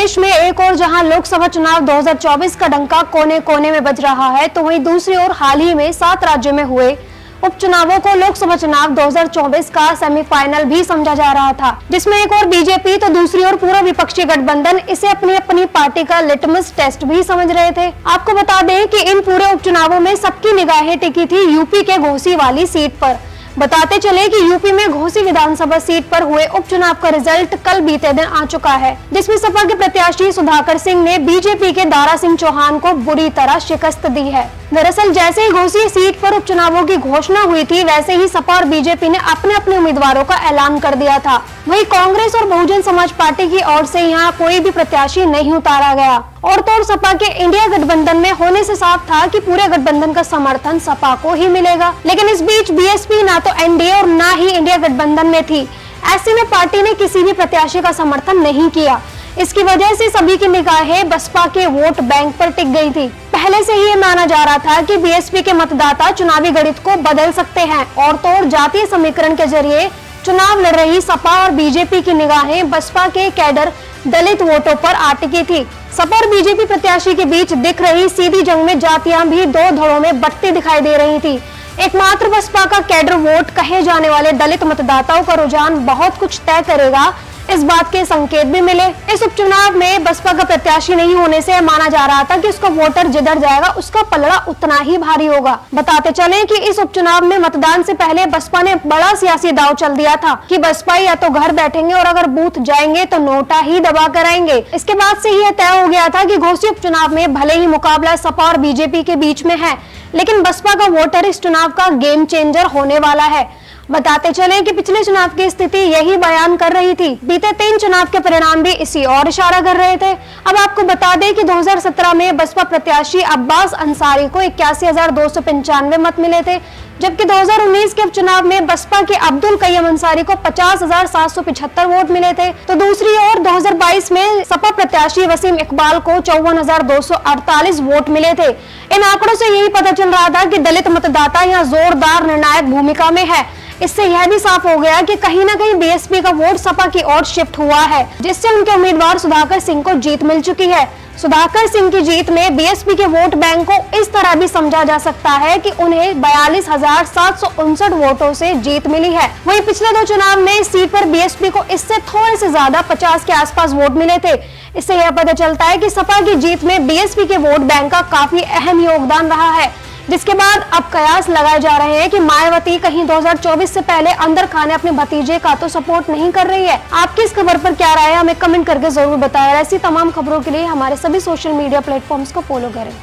देश में एक और जहां लोकसभा चुनाव 2024 का डंका कोने कोने में बज रहा है, तो वहीं दूसरी ओर हाल ही में 7 राज्यों में हुए उपचुनावों को लोकसभा चुनाव 2024 का सेमीफाइनल भी समझा जा रहा था, जिसमें एक और बीजेपी तो दूसरी ओर पूरा विपक्षी गठबंधन इसे अपनी अपनी पार्टी का लिटमस टेस्ट भी समझ रहे थे। आपको बता दें कि इन पूरे उपचुनावों में सबकी निगाहें टिकी थी यूपी के घोसी वाली सीट पर। बताते चले कि यूपी में घोसी विधानसभा सीट पर हुए उपचुनाव का रिजल्ट कल बीते दिन आ चुका है, जिसमें सपा के प्रत्याशी सुधाकर सिंह ने बीजेपी के दारा सिंह चौहान को बुरी तरह शिकस्त दी है। दरअसल जैसे ही घोसी सीट पर उपचुनावों की घोषणा हुई थी, वैसे ही सपा और बीजेपी ने अपने अपने उम्मीदवारों का ऐलान कर दिया था। वहीं कांग्रेस और बहुजन समाज पार्टी की ओर से यहाँ कोई भी प्रत्याशी नहीं उतारा गया। और तो और सपा के इंडिया गठबंधन में होने से साफ था कि पूरे गठबंधन का समर्थन सपा को ही मिलेगा। लेकिन इस बीच बीएसपी ना तो एनडीए और ना ही इंडिया गठबंधन में थी। ऐसे में पार्टी ने किसी भी प्रत्याशी का समर्थन नहीं किया। इसकी वजह से सभी की निगाहें बसपा के वोट बैंक पर टिक गई थी। पहले से ही ये माना जा रहा था कि बीएसपी के मतदाता चुनावी गणित को बदल सकते हैं और तो और जातीय समीकरण के जरिए चुनाव लड़ रही सपा और बीजेपी की निगाहें बसपा के कैडर दलित वोटों पर आ टिकी थी। सपा और बीजेपी प्रत्याशी के बीच दिख रही सीधी जंग में जातियां भी दो धड़ों में बटती दिखाई दे रही थी। एकमात्र बसपा का कैडर वोट कहे जाने वाले दलित मतदाताओं का रुझान बहुत कुछ तय करेगा, इस बात के संकेत भी मिले। इस उपचुनाव में बसपा का प्रत्याशी नहीं होने से माना जा रहा था कि उसका वोटर जिधर जाएगा उसका पलड़ा उतना ही भारी होगा। बताते चले कि इस उपचुनाव में मतदान से पहले बसपा ने बड़ा सियासी दांव चल दिया था कि बसपा या तो घर बैठेंगे और अगर बूथ जाएंगे तो नोटा ही दबा कर आएंगे। इसके बाद से यह तय हो गया था कि घोसी उपचुनाव में भले ही मुकाबला सपा और बीजेपी के बीच में है, लेकिन बसपा का वोटर इस चुनाव का गेम चेंजर होने वाला है। बताते चले कि पिछले चुनाव की स्थिति यही बयान कर रही थी। बीते 3 चुनाव के परिणाम भी इसी और इशारा कर रहे थे। अब आपको बता दें कि 2017 में बसपा प्रत्याशी अब्बास अंसारी को 81,295 मत मिले थे, जबकि 2019 के उपचुनाव में बसपा के अब्दुल कय्यम अंसारी को 50,775 वोट मिले थे। तो दूसरी ओर 2022 में सपा प्रत्याशी वसीम इकबाल को 54,248 वोट मिले थे। इन आंकड़ों से यही पता चल रहा था कि दलित मतदाता यहाँ जोरदार निर्णायक भूमिका में है। इससे यह भी साफ हो गया कि कहीं ना कहीं बीएसपी का वोट सपा की ओर शिफ्ट हुआ है, जिससे उनके उम्मीदवार सुधाकर सिंह को जीत मिल चुकी है। सुधाकर सिंह की जीत में बीएसपी के वोट बैंक को इस तरह भी समझा जा सकता है कि उन्हें 42,759 वोटों से जीत मिली है। वहीं पिछले 2 चुनाव में इस सीट पर बीएसपी को इससे थोड़े से ज्यादा 50 के आसपास वोट मिले थे। इससे यह पता चलता है कि सपा की जीत में बीएसपी के वोट बैंक का काफी अहम योगदान रहा है, जिसके बाद अब कयास लगाए जा रहे हैं कि मायावती कहीं 2024 से पहले अंदर खाने अपने भतीजे का तो सपोर्ट नहीं कर रही है। आपकी इस खबर पर क्या राय है, हमें कमेंट करके जरूर बताएं। ऐसी तमाम खबरों के लिए हमारे सभी सोशल मीडिया प्लेटफॉर्म्स को फॉलो करें।